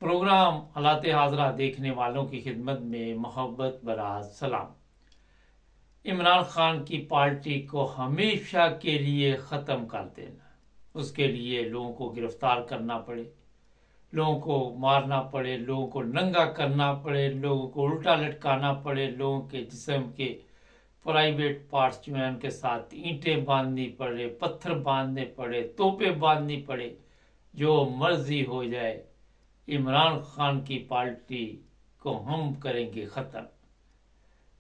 Programme हालात हाजरा देखने वालों की खिदमत में मोहब्बत भरा सलाम। इमरान खान की पार्टी को हमेशा के लिए ख़त्म कर देना, उसके लिए लोगों को गिरफ्तार करना पड़े, लोगों को मारना पड़े, लोगों को नंगा करना पड़े, लोगों को उल्टा लटकाना पड़े, लोगों के जिस्म के प्राइवेट पार्ट्स जो हैं उनके साथ ईंटें बांधनी पड़े, पत्थर बांधने पड़े, तोपें बांधनी पड़े, जो मर्जी हो जाए, इमरान खान की पार्टी को हम करेंगे ख़त्म।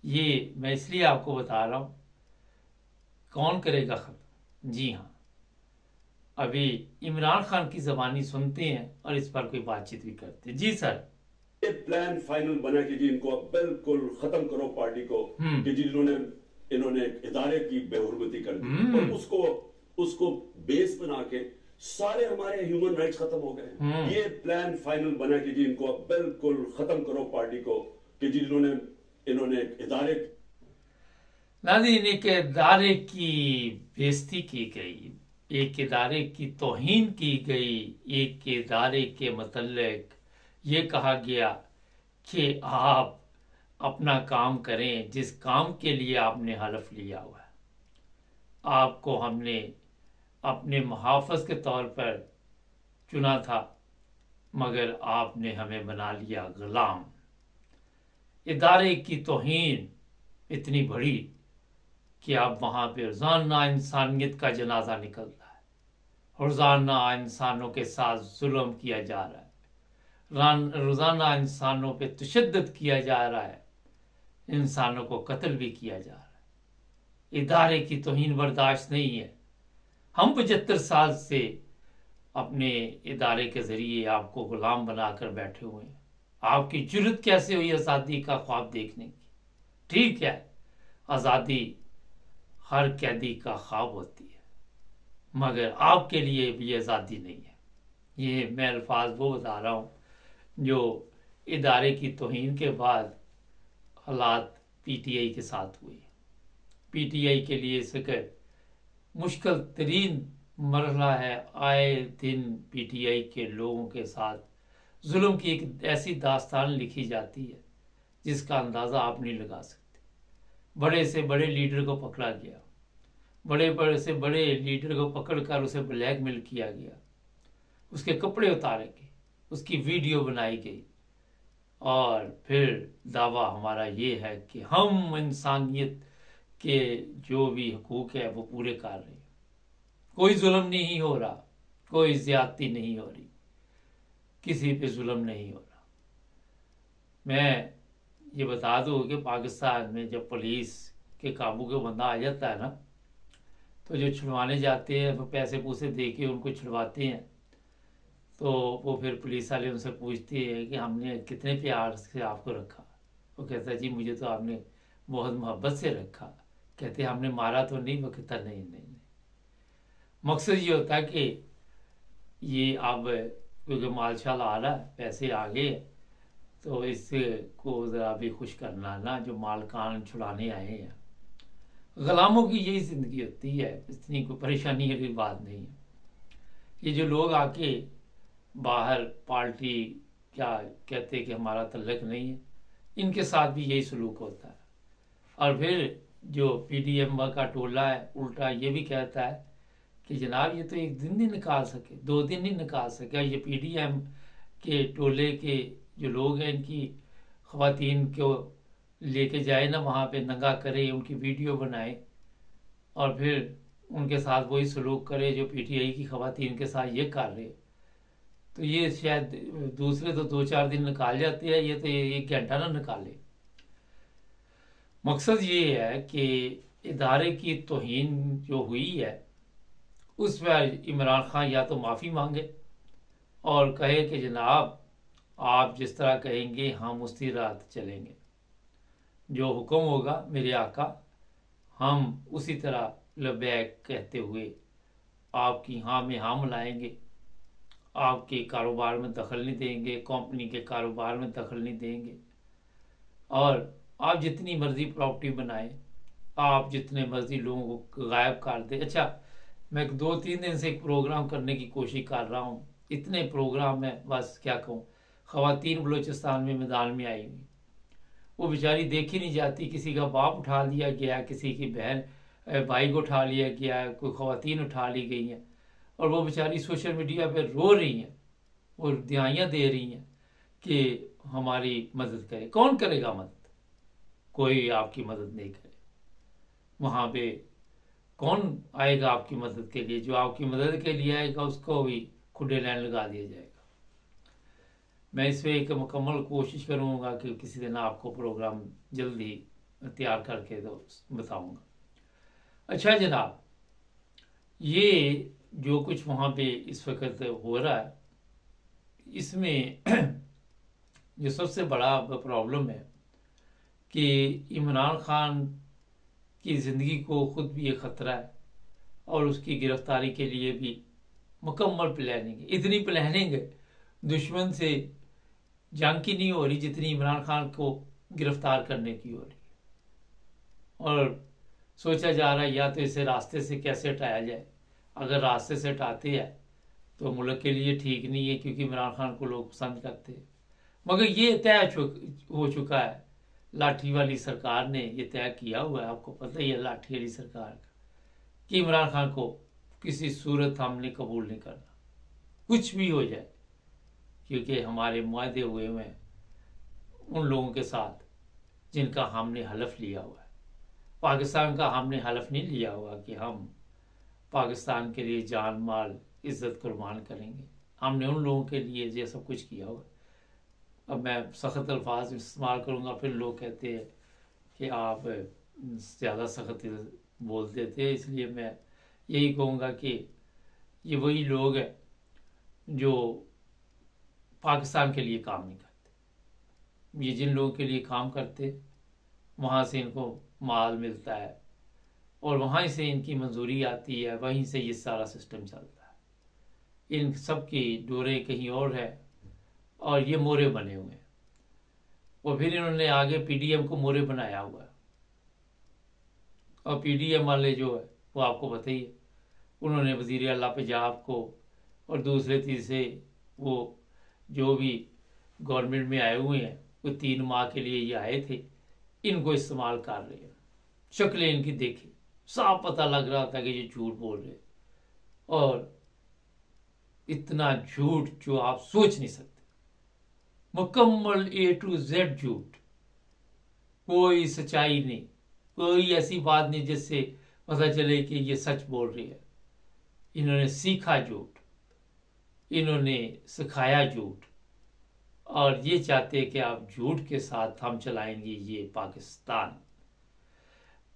ये मैं इसलिए आपको बता रहा हूँ, कौन करेगा ख़त्म? जी हाँ, अभी इमरान खान की ज़बानी सुनते हैं और इस पर कोई बातचीत भी करते हैं। जी सर। ये प्लान फाइनल बना कि जी इनको बिल्कुल खत्म करो पार्टी को, कि जिन्होंने इन्होंने इदारे की बेहुरमती कर दी और उसको बेस बना के सारे हमारे ह्यूमन राइट्स खत्म हो गए। ये प्लान फाइनल बना कि जी इनको बिल्कुल खत्म करो पार्टी को, कि जिन्होंने इन्होंने इदारे नाज़रीन, एक इदारे की बेइज्जती की गई, एक इदारे की तौहीन की गई, एक इदारे के मतलब ये कहा गया कि आप अपना काम करें जिस काम के लिए आपने हलफ लिया हुआ है। आपको हमने अपने मुहाफ़िज़ के तौर पर चुना था, मगर आपने हमें बना लिया गुलाम। इदारे की तौहीन इतनी बड़ी कि अब वहाँ पे रोज़ाना इंसानियत का जनाजा निकलता है, रोज़ाना इंसानों के साथ जुल्म किया जा रहा है, रोज़ाना इंसानों पे तशद्दुद किया जा रहा है, इंसानों को कत्ल भी किया जा रहा है। इदारे की तौहीन बर्दाश्त नहीं है। हम 75 साल से अपने इदारे के ज़रिए आपको ग़ुलाम बनाकर बैठे हुए हैं। आपकी जुर्रत कैसे हुई आज़ादी का ख्वाब देखने की? ठीक है, आज़ादी हर कैदी का ख्वाब होती है, मगर आपके लिए भी आज़ादी नहीं है। ये मैं अल्फाज वो बता रहा हूँ जो इदारे की तौहीन के बाद हालात पीटीआई के साथ हुए। पीटीआई के लिए इसका मुश्किल तरीन मरहला है। आए दिन पीटीआई के लोगों के साथ जुल्म की एक ऐसी दास्तान लिखी जाती है जिसका अंदाज़ा आप नहीं लगा सकते। बड़े से बड़े लीडर को पकड़ा गया, बड़े से बड़े लीडर को पकड़कर उसे ब्लैकमेल किया गया, उसके कपड़े उतारे गए, उसकी वीडियो बनाई गई और फिर दावा हमारा ये है कि हम इंसानियत के जो भी हकूक़ है वो पूरे कर रहे हैं। कोई जुल्म नहीं हो रहा, कोई ज़्यादती नहीं हो रही, किसी पे जुल्म नहीं हो रहा। मैं ये बता दूँ कि पाकिस्तान में जब पुलिस के काबू का बंदा आ जाता है ना, तो जो छुड़वाने जाते हैं वो पैसे पूसे दे के उनको छुड़वाते हैं। तो वो फिर पुलिस वाले उनसे पूछते हैं कि हमने कितने प्यार से आपको रखा। वो कहता है जी मुझे तो आपने बहुत मोहब्बत से रखा। कहते हमने मारा तो नहीं। वो कहता नहीं नहीं नहीं। मकसद ये होता है कि ये अब क्योंकि मालशाल आ रहा है, पैसे आ गए, तो इसको ज़रा भी खुश करना ना, जो मालकान छुड़ाने आए हैं। ग़ुलामों की यही ज़िंदगी होती है, इतनी कोई परेशानी वाली बात नहीं है। ये जो लोग आके बाहर पार्टी क्या कहते कि हमारा तल्लक नहीं है, इनके साथ भी यही सलूक होता है। और फिर जो पीडीएम का टोला है उल्टा ये भी कहता है कि जनाब ये तो एक दिन नहीं निकाल सके, 2 दिन नहीं निकाल सके। ये पीडीएम के टोले के जो लोग हैं इनकी ख़वातीन को लेके जाए ना, वहाँ पे नंगा करे, उनकी वीडियो बनाए और फिर उनके साथ वही सलूक करे जो पीटीआई की ख़वातीन के साथ ये कर रहे। तो ये शायद दूसरे तो 2-4 दिन निकाल जाते हैं, ये तो 1 घंटा ना निकाले। मकसद ये है कि इदारे की तौहीन जो हुई है उस पर इमरान खान या तो माफ़ी मांगे और कहे कि जनाब आप जिस तरह कहेंगे हम उसी रात चलेंगे, जो हुक्म होगा मेरे आका हम उसी तरह लबैक कहते हुए आपकी हाँ में हाँ मिलाएंगे, आपके कारोबार में दखल नहीं देंगे, कंपनी के कारोबार में दखल नहीं देंगे, और आप जितनी मर्जी प्रॉपर्टी बनाएं, आप जितने मर्जी लोगों को गायब कर दें। अच्छा, मैं 2-3 दिन से एक प्रोग्राम करने की कोशिश कर रहा हूँ, इतने प्रोग्राम है बस क्या कहूँ, ख़वातीन बलूचिस्तान में मैदान में आई हुई, वो बेचारी देखी नहीं जाती, किसी का बाप उठा लिया गया, किसी की बहन भाई को उठा लिया गया, कोई ख़वातीन उठा ली गई हैं और वो बेचारी सोशल मीडिया पे रो रही हैं और दुआएं दे रही हैं कि हमारी मदद करे। कौन करेगा मदद? कोई आपकी मदद नहीं करे। वहाँ पे कौन आएगा आपकी मदद के लिए? जो आपकी मदद के लिए आएगा उसको भी खुले लाइन लगा दिया जाएगा। मैं इस पर एक मुकम्मल कोशिश करूँगा कि किसी दिन आपको प्रोग्राम जल्दी तैयार करके तो बताऊँगा। अच्छा जनाब, ये जो कुछ वहाँ पे इस वक्त हो रहा है, इसमें जो सबसे बड़ा प्रॉब्लम है कि इमरान खान की ज़िंदगी को खुद भी एक ख़तरा है और उसकी गिरफ्तारी के लिए भी मुकम्मल प्लानिंग है। इतनी प्लानिंग दुश्मन से जंग की नहीं हो रही जितनी इमरान खान को गिरफ्तार करने की हो रही है। और सोचा जा रहा है या तो इसे रास्ते से कैसे हटाया जाए। अगर रास्ते से हटाते हैं तो मुल्क के लिए ठीक नहीं है, क्योंकि इमरान खान को लोग पसंद करते हैं। मगर ये तय हो चुका है, लाठी वाली सरकार ने ये तय किया हुआ है, आपको पता ही है लाठी वाली सरकार का, कि इमरान खान को किसी सूरत हमने कबूल नहीं करना, कुछ भी हो जाए, क्योंकि हमारे मुआहदे हुए हैं उन लोगों के साथ जिनका हमने हलफ लिया हुआ है। पाकिस्तान का हमने हलफ नहीं लिया हुआ कि हम पाकिस्तान के लिए जान माल इज्जत कुर्बान करेंगे। हमने उन लोगों के लिए ये सब कुछ किया हुआ। अब मैं सख्त अल्फाज इस्तेमाल करूँगा, फिर लोग कहते हैं कि आप ज़्यादा सख्त बोल देते हैं, इसलिए मैं यही कहूँगा कि ये वही लोग हैं जो पाकिस्तान के लिए काम नहीं करते। ये जिन लोगों के लिए काम करते वहाँ से इनको माल मिलता है और वहाँ से इनकी मंजूरी आती है, वहीं से ये सारा सिस्टम चलता है। इन सब की डोरें कहीं और है और ये मोरे बने हुए हैं। और फिर इन्होंने आगे पीडीएम को मोरे बनाया हुआ है। और पीडीएम वाले जो है वो आपको पता ही है, उन्होंने वज़ीर आला पंजाब को और दूसरे तीसरे वो जो भी गवर्नमेंट में आए हुए हैं, वो 3 माह के लिए ये आए थे, इनको इस्तेमाल कर रहे हैं। शक्लें इनकी देखी, साफ पता लग रहा था कि ये झूठ बोल रहे, और इतना झूठ जो आप सोच नहीं सकते, मुकम्मल A to Z झूठ, कोई सच्चाई नहीं, कोई ऐसी बात नहीं जिससे पता चले कि ये सच बोल रही है। इन्होंने सीखा झूठ, इन्होंने सिखाया झूठ, और ये चाहते हैं कि आप झूठ के साथ हम चलाएंगे ये पाकिस्तान।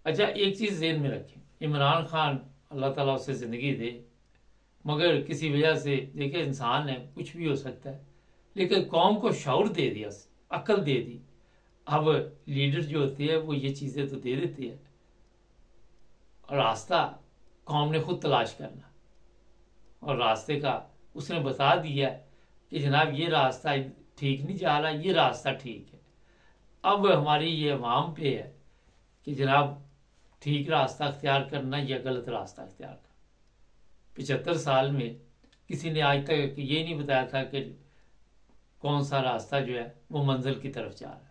अच्छा, एक चीज़ ज़हन में रखें, इमरान खान अल्लाह ताला उसे ज़िंदगी दे, मगर किसी वजह से देखिए इंसान है, कुछ भी हो सकता है, लेकिन कौम को शऊर दे दिया, अक्ल दे दी। अब लीडर जो होते हैं वो ये चीज़ें तो दे देते हैं, और रास्ता कौम ने खुद तलाश करना, और रास्ते का उसने बता दिया कि जनाब ये रास्ता ठीक नहीं जा रहा, ये रास्ता ठीक है। अब हमारी ये अवाम पे है कि जनाब ठीक रास्ता अख्तियार करना या गलत रास्ता अख्तियार करना। 75 साल में किसी ने आज तक ये नहीं बताया था कि कौन सा रास्ता जो है वो मंजिल की तरफ जा रहा है।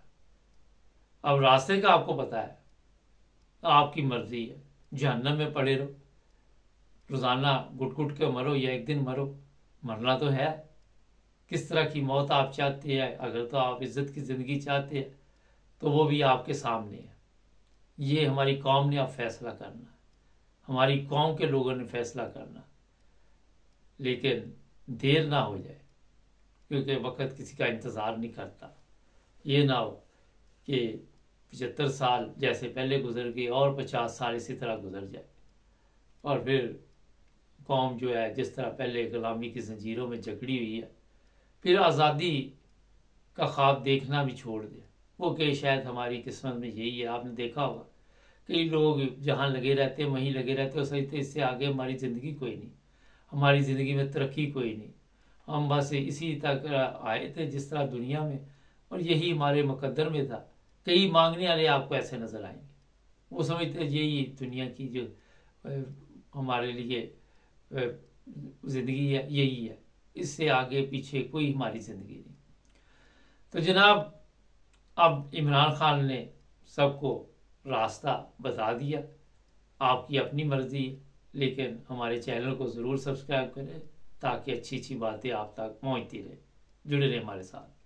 अब रास्ते का आपको पता है, आपकी मर्जी है, जहन्नम में पड़े रहो, रोज़ाना घुट घुट के मरो या एक दिन मरो, मरना तो है। किस तरह की मौत आप चाहते हैं, अगर तो आप इज्जत की ज़िंदगी चाहते हैं तो वो भी आपके सामने है। ये हमारी कौम ने अब फैसला करना, हमारी कौम के लोगों ने फैसला करना, लेकिन देर ना हो जाए, क्योंकि वक्त किसी का इंतज़ार नहीं करता। ये ना हो कि 75 साल जैसे पहले गुजर गए और 50 साल इसी तरह गुजर जाए, और फिर कौम जो है जिस तरह पहले गुलामी की जंजीरों में जकड़ी हुई है, फिर आज़ादी का ख्वाब देखना भी छोड़ दे। वो कि शायद हमारी किस्मत में यही है। आपने देखा होगा कई लोग जहाँ लगे रहते हैं वहीं लगे रहते हैं, सोचते इससे आगे हमारी ज़िंदगी कोई नहीं, हमारी ज़िंदगी में तरक्की कोई नहीं, हम बस इसी तक आए थे जिस तरह दुनिया में, और यही हमारे मुकद्दर में था। कई मांगने वाले आपको ऐसे नज़र आएंगे, वो समझते यही दुनिया की जो हमारे लिए ज़िंदगी है यही है, इससे आगे पीछे कोई हमारी ज़िंदगी नहीं। तो जनाब अब इमरान खान ने सबको रास्ता बता दिया, आपकी अपनी मर्जी है, लेकिन हमारे चैनल को ज़रूर सब्सक्राइब करें ताकि अच्छी अच्छी बातें आप तक पहुंचती रहे। जुड़े रहें हमारे साथ।